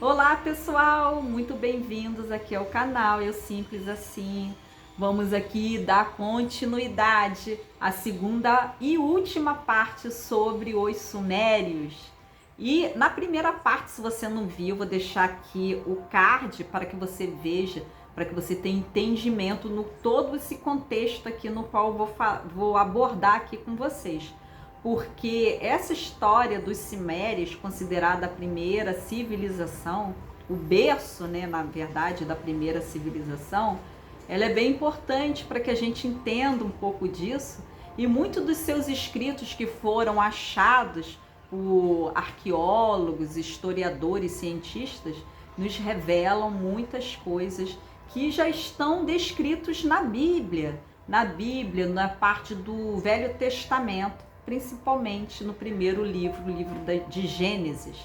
Olá pessoal, muito bem-vindos aqui ao canal Eu Simples Assim. Vamos aqui dar continuidade à segunda e última parte sobre os sumérios. E na primeira parte, se você não viu, vou deixar aqui o card para que você veja, para que você tenha entendimento no todo esse contexto aqui no qual eu vou abordar aqui com vocês. Porque essa história dos Sumérios, considerada a primeira civilização, o berço, né, na verdade, da primeira civilização, ela é bem importante para que a gente entenda um pouco disso. E muitos dos seus escritos que foram achados por arqueólogos, historiadores, cientistas, nos revelam muitas coisas que já estão descritos na Bíblia, na parte do Velho Testamento, principalmente no primeiro livro, o livro de Gênesis.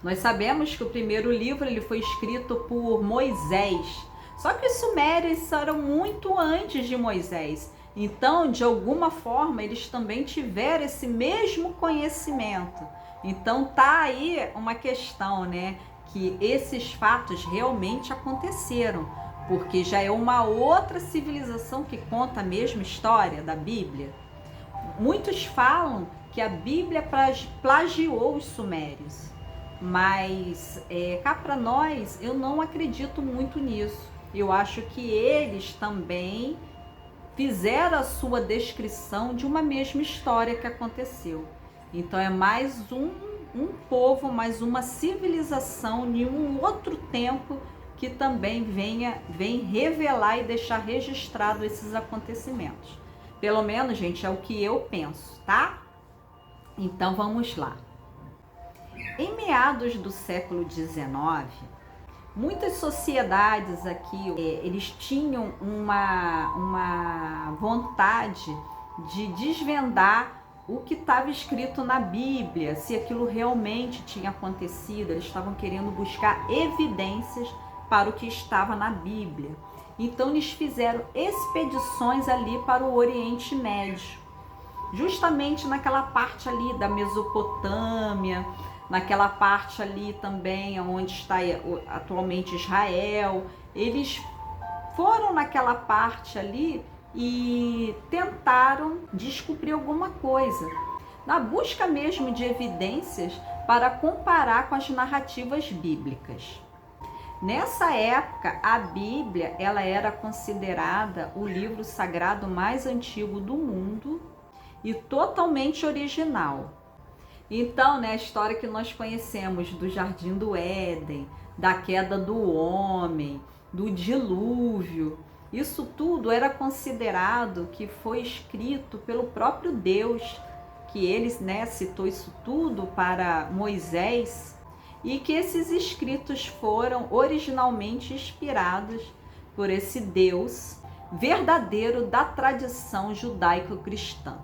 Nós sabemos que o primeiro livro ele foi escrito por Moisés, só que os sumérios eram muito antes de Moisés. Então, de alguma forma, eles também tiveram esse mesmo conhecimento. Então, tá aí uma questão, né? Que esses fatos realmente aconteceram, porque já é uma outra civilização que conta a mesma história da Bíblia. Muitos falam que a Bíblia plagiou os sumérios, mas cá para nós eu não acredito muito nisso. Eu acho que eles também fizeram a sua descrição de uma mesma história que aconteceu. Então é mais um povo, mais uma civilização de um outro tempo que também vem revelar e deixar registrado esses acontecimentos. Pelo menos, gente, é o que eu penso, tá? Então vamos lá. Em meados do século XIX, muitas sociedades aqui, eles tinham uma vontade de desvendar o que estava escrito na Bíblia, se aquilo realmente tinha acontecido. Eles estavam querendo buscar evidências para o que estava na Bíblia. Então eles fizeram expedições ali para o Oriente Médio, justamente naquela parte ali da Mesopotâmia, naquela parte ali também onde está atualmente Israel. Eles foram naquela parte ali e tentaram descobrir alguma coisa, na busca mesmo de evidências para comparar com as narrativas bíblicas. Nessa época, a Bíblia ela era considerada o livro sagrado mais antigo do mundo e totalmente original. Então, né, a história que nós conhecemos do Jardim do Éden, da queda do homem, do dilúvio, isso tudo era considerado que foi escrito pelo próprio Deus, que ele, né, citou isso tudo para Moisés, e que esses escritos foram originalmente inspirados por esse Deus verdadeiro da tradição judaico-cristã.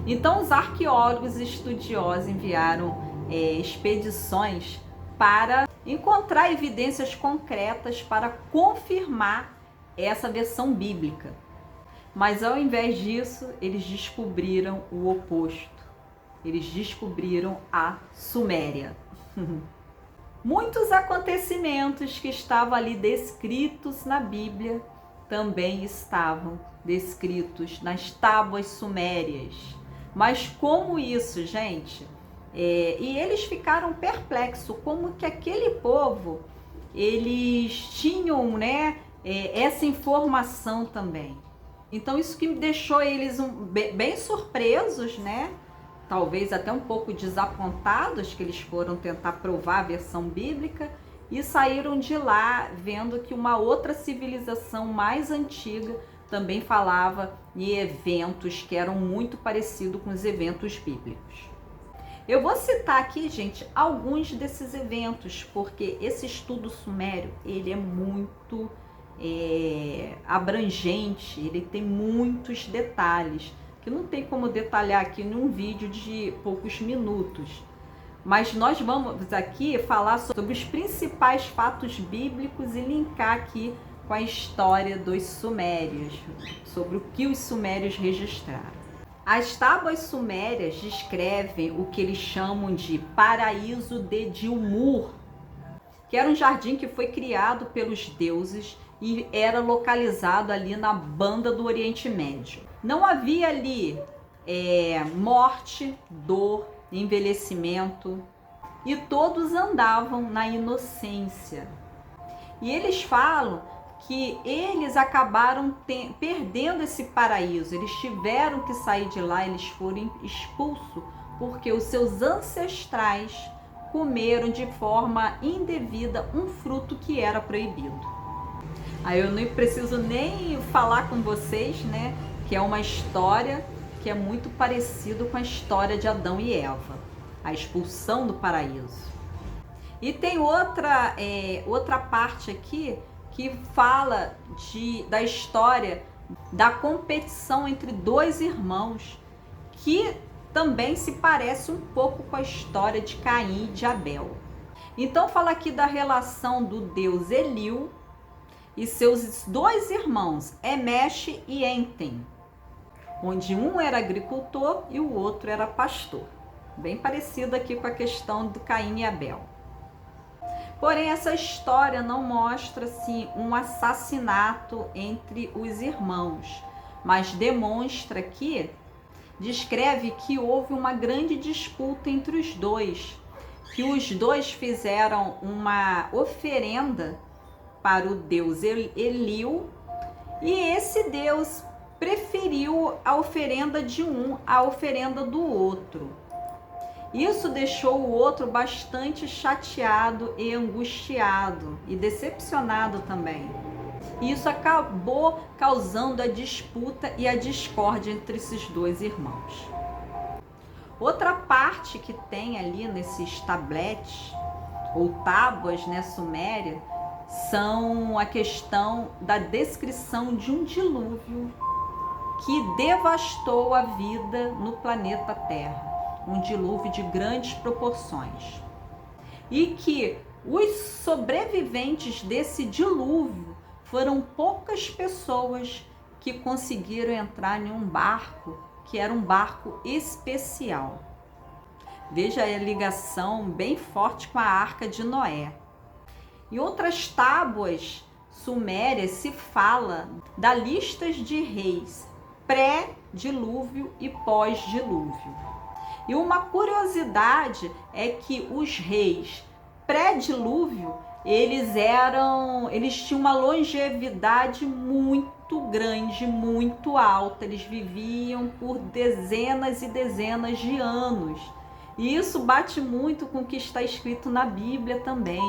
Então, os arqueólogos e estudiosos enviaram expedições para encontrar evidências concretas para confirmar essa versão bíblica. Mas, ao invés disso, eles descobriram o oposto. Eles descobriram a Suméria. Muitos acontecimentos que estavam ali descritos na Bíblia também estavam descritos nas tábuas sumérias. Mas como isso, gente? E eles ficaram perplexos, como que aquele povo, eles tinham, né, essa informação também. Então isso que deixou eles bem surpresos, né? Talvez até um pouco desapontados, que eles foram tentar provar a versão bíblica e saíram de lá vendo que uma outra civilização mais antiga também falava em eventos que eram muito parecidos com os eventos bíblicos. Eu vou citar aqui, gente, alguns desses eventos, porque esse estudo sumério, ele é muito abrangente, ele tem muitos detalhes, que não tem como detalhar aqui num vídeo de poucos minutos. Mas nós vamos aqui falar sobre os principais fatos bíblicos e linkar aqui com a história dos sumérios, sobre o que os sumérios registraram. As tábuas sumérias descrevem o que eles chamam de paraíso de Dilmur. que era um jardim que foi criado pelos deuses e era localizado ali na banda do Oriente Médio. Não havia ali morte, dor, envelhecimento, e todos andavam na inocência. E eles falam que eles acabaram perdendo esse paraíso, eles tiveram que sair de lá, eles foram expulsos, porque os seus ancestrais comeram de forma indevida um fruto que era proibido. Aí eu nem preciso nem falar com vocês, né, que é uma história que é muito parecido com a história de Adão e Eva, a expulsão do paraíso. E tem outra parte aqui que fala da história da competição entre dois irmãos, que também se parece um pouco com a história de Caim e de Abel. Então fala aqui da relação do deus Eliu e seus dois irmãos, Emesh e Enten, onde um era agricultor e o outro era pastor. Bem parecido aqui com a questão do Caim e Abel. Porém, essa história não mostra assim um assassinato entre os irmãos, mas demonstra que descreve que houve uma grande disputa entre os dois, que os dois fizeram uma oferenda para o deus Eliu, e esse deus preferiu a oferenda de um à oferenda do outro. Isso deixou o outro bastante chateado e angustiado e decepcionado também. Isso acabou causando a disputa e a discórdia entre esses dois irmãos. Outra parte que tem ali nesses tabletes ou tábuas, né, suméria, são a questão da descrição de um dilúvio que devastou a vida no planeta Terra. Um dilúvio de grandes proporções. E que os sobreviventes desse dilúvio foram poucas pessoas que conseguiram entrar em um barco, que era um barco especial. Veja a ligação bem forte com a Arca de Noé. Em outras tábuas sumérias se fala da listas de reis pré-dilúvio e pós-dilúvio. E uma curiosidade é que os reis pré-dilúvio, eles tinham uma longevidade muito grande, muito alta. Eles viviam por dezenas e dezenas de anos. E isso bate muito com o que está escrito na Bíblia também,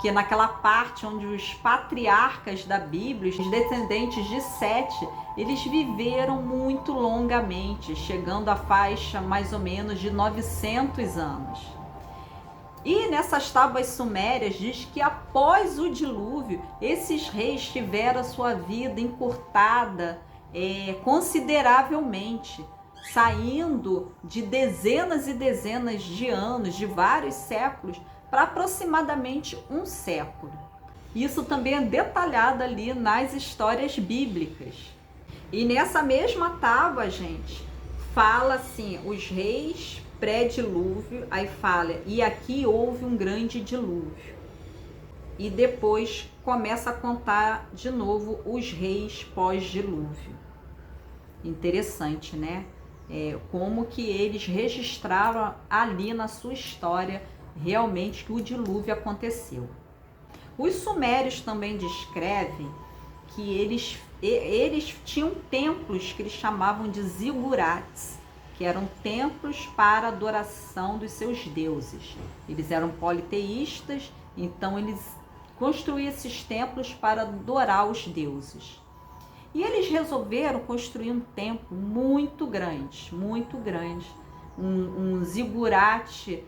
que naquela parte onde os patriarcas da Bíblia, os descendentes de Sete, eles viveram muito longamente, chegando à faixa mais ou menos de 900 anos. E nessas tábuas sumérias diz que após o dilúvio, esses reis tiveram a sua vida encurtada consideravelmente, saindo de dezenas e dezenas de anos, de vários séculos, para aproximadamente um século. Isso também é detalhado ali nas histórias bíblicas. E nessa mesma tábua, gente, fala assim, os reis pré-dilúvio, aí fala, e aqui houve um grande dilúvio. E depois começa a contar de novo os reis pós-dilúvio. Interessante, né? Como que eles registraram ali na sua história realmente que o dilúvio aconteceu. Os sumérios também descrevem que eles tinham templos que eles chamavam de zigurats, que eram templos para adoração dos seus deuses. Eles eram politeístas, então eles construíam esses templos para adorar os deuses. E eles resolveram construir um templo muito grande, um zigurat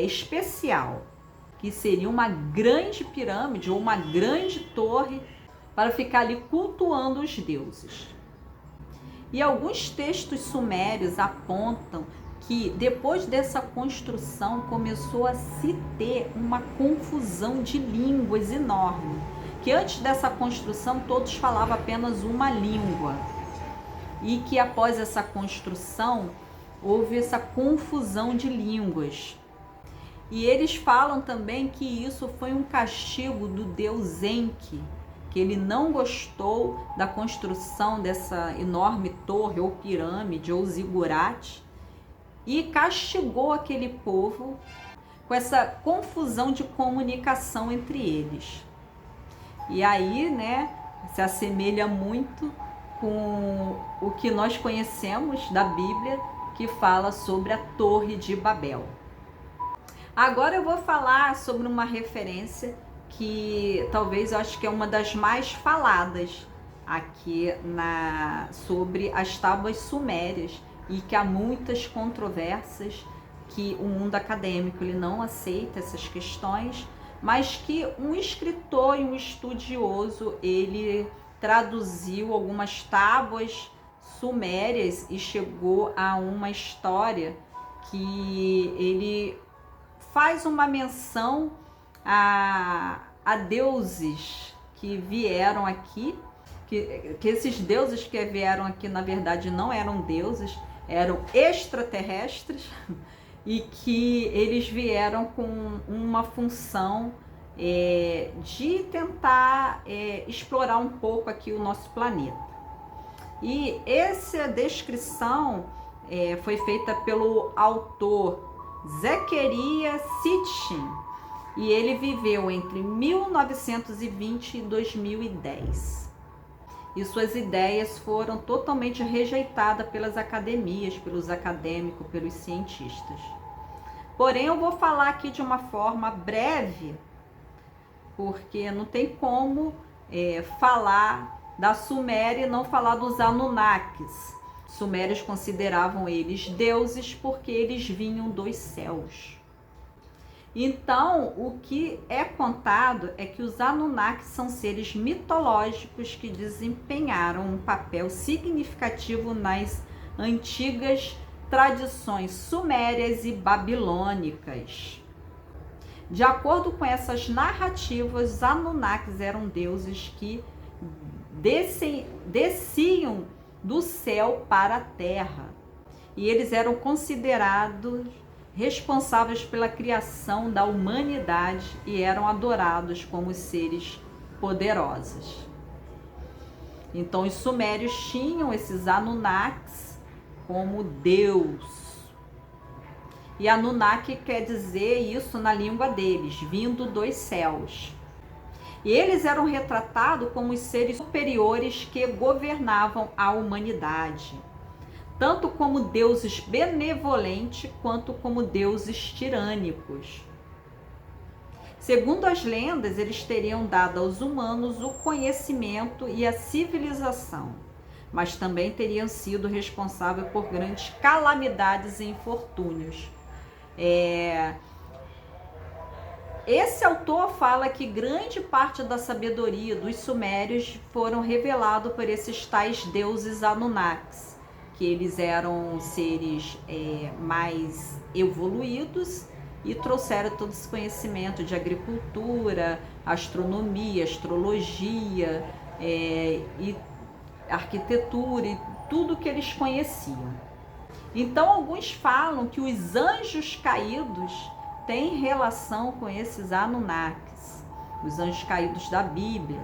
especial, que seria uma grande pirâmide ou uma grande torre para ficar ali cultuando os deuses. E alguns textos sumérios apontam que depois dessa construção começou a se ter uma confusão de línguas enorme, que antes dessa construção todos falavam apenas uma língua, e que após essa construção houve essa confusão de línguas. E eles falam também que isso foi um castigo do deus Enki, que ele não gostou da construção dessa enorme torre ou pirâmide ou zigurate e castigou aquele povo com essa confusão de comunicação entre eles. E aí, né, se assemelha muito com o que nós conhecemos da Bíblia, que fala sobre a Torre de Babel. Agora eu vou falar sobre uma referência que talvez eu acho que é uma das mais faladas aqui sobre as tábuas sumérias, e que há muitas controvérsias, que o mundo acadêmico ele não aceita essas questões, mas que um escritor e um estudioso ele traduziu algumas tábuas sumérias e chegou a uma história que ele faz uma menção a deuses que vieram aqui, que esses deuses que vieram aqui na verdade não eram deuses, eram extraterrestres, e que eles vieram com uma função de tentar explorar um pouco aqui o nosso planeta. E essa descrição foi feita pelo autor Zecharia Sitchin, e ele viveu entre 1920 e 2010. E suas ideias foram totalmente rejeitadas pelas academias, pelos acadêmicos, pelos cientistas. Porém, eu vou falar aqui de uma forma breve, porque não tem como falar da Suméria e não falar dos Anunnakis. Sumérios consideravam eles deuses porque eles vinham dos céus. Então, o que é contado é que os Anunnakis são seres mitológicos que desempenharam um papel significativo nas antigas tradições sumérias e babilônicas. De acordo com essas narrativas, os Anunnakis eram deuses que desciam do céu para a terra, e eles eram considerados responsáveis pela criação da humanidade e eram adorados como seres poderosos. Então os sumérios tinham esses Anunnakis como Deus. E Anunnaki quer dizer isso na língua deles, vindo dos céus. E eles eram retratados como os seres superiores que governavam a humanidade, tanto como deuses benevolentes quanto como deuses tirânicos. Segundo as lendas, eles teriam dado aos humanos o conhecimento e a civilização, mas também teriam sido responsáveis por grandes calamidades e infortúnios. Esse autor fala que grande parte da sabedoria dos sumérios foram revelado por esses tais deuses Anunnakis, que eles eram seres mais evoluídos e trouxeram todo esse conhecimento de agricultura, astronomia, astrologia e arquitetura e tudo que eles conheciam. Então alguns falam que os anjos caídos têm relação com esses Anunnakis, os anjos caídos da Bíblia.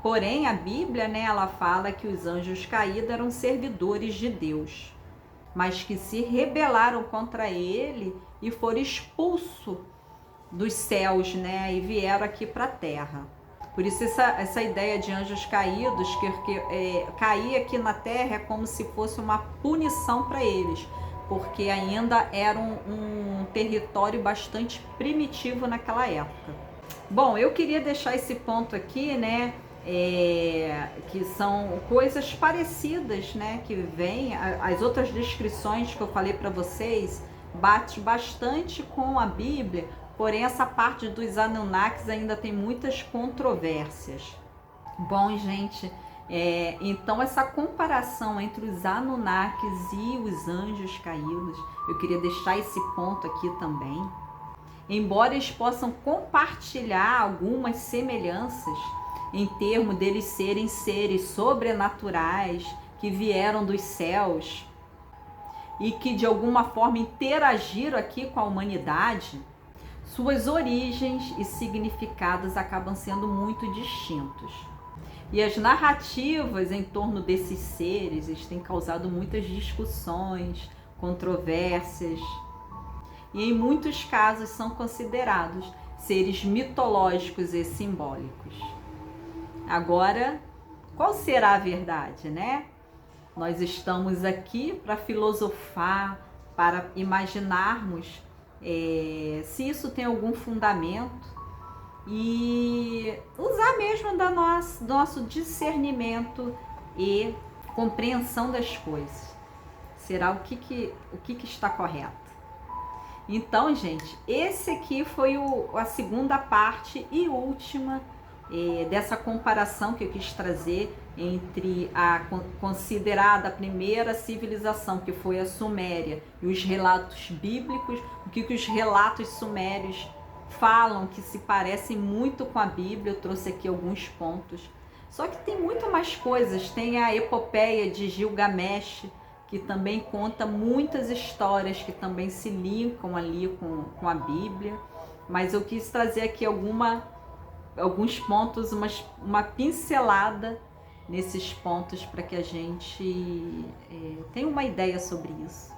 Porém, a Bíblia, ela fala que os anjos caídos eram servidores de Deus, mas que se rebelaram contra ele e foram expulsos dos céus, e vieram aqui para a terra. Por isso essa ideia de anjos caídos, que cair aqui na terra é como se fosse uma punição para eles, porque ainda era um território bastante primitivo naquela época. Bom, eu queria deixar esse ponto aqui, que são coisas parecidas, que vem, as outras descrições que eu falei para vocês, bate bastante com a Bíblia, porém essa parte dos Anunnakis ainda tem muitas controvérsias. Bom, gente, então essa comparação entre os Anunnakis e os anjos caídos, eu queria deixar esse ponto aqui também. Embora eles possam compartilhar algumas semelhanças em termos deles serem seres sobrenaturais que vieram dos céus e que de alguma forma interagiram aqui com a humanidade, suas origens e significados acabam sendo muito distintos. E as narrativas em torno desses seres têm causado muitas discussões, controvérsias, e em muitos casos são considerados seres mitológicos e simbólicos. Agora, qual será a verdade, né? Nós estamos aqui para filosofar, para imaginarmos se isso tem algum fundamento e usar mesmo do nosso discernimento e compreensão das coisas. Será o que está correto. Então, gente, esse aqui foi a segunda parte e última dessa comparação que eu quis trazer entre a considerada primeira civilização, que foi a Suméria, e os relatos bíblicos, o que os relatos sumérios falam, que se parecem muito com a Bíblia. Eu trouxe aqui alguns pontos. Só que tem muito mais coisas. Tem a epopeia de Gilgamesh, que também conta muitas histórias que também se linkam ali com a Bíblia. Mas eu quis trazer aqui alguns pontos, uma pincelada nesses pontos para que a gente tenha uma ideia sobre isso,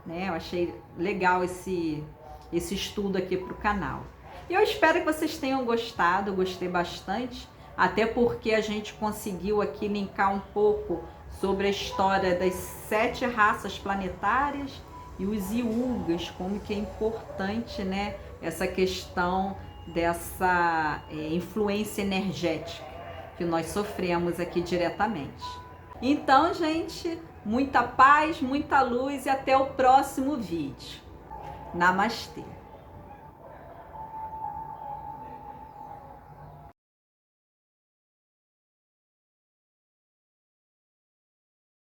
né? Eu achei legal esse estudo aqui para o canal. E eu espero que vocês tenham gostado, eu gostei bastante, até porque a gente conseguiu aqui linkar um pouco sobre a história das 7 raças planetárias e os Yugas, como que é importante, né, essa questão dessa influência energética que nós sofremos aqui diretamente. Então, gente, muita paz, muita luz e até o próximo vídeo. Namastê!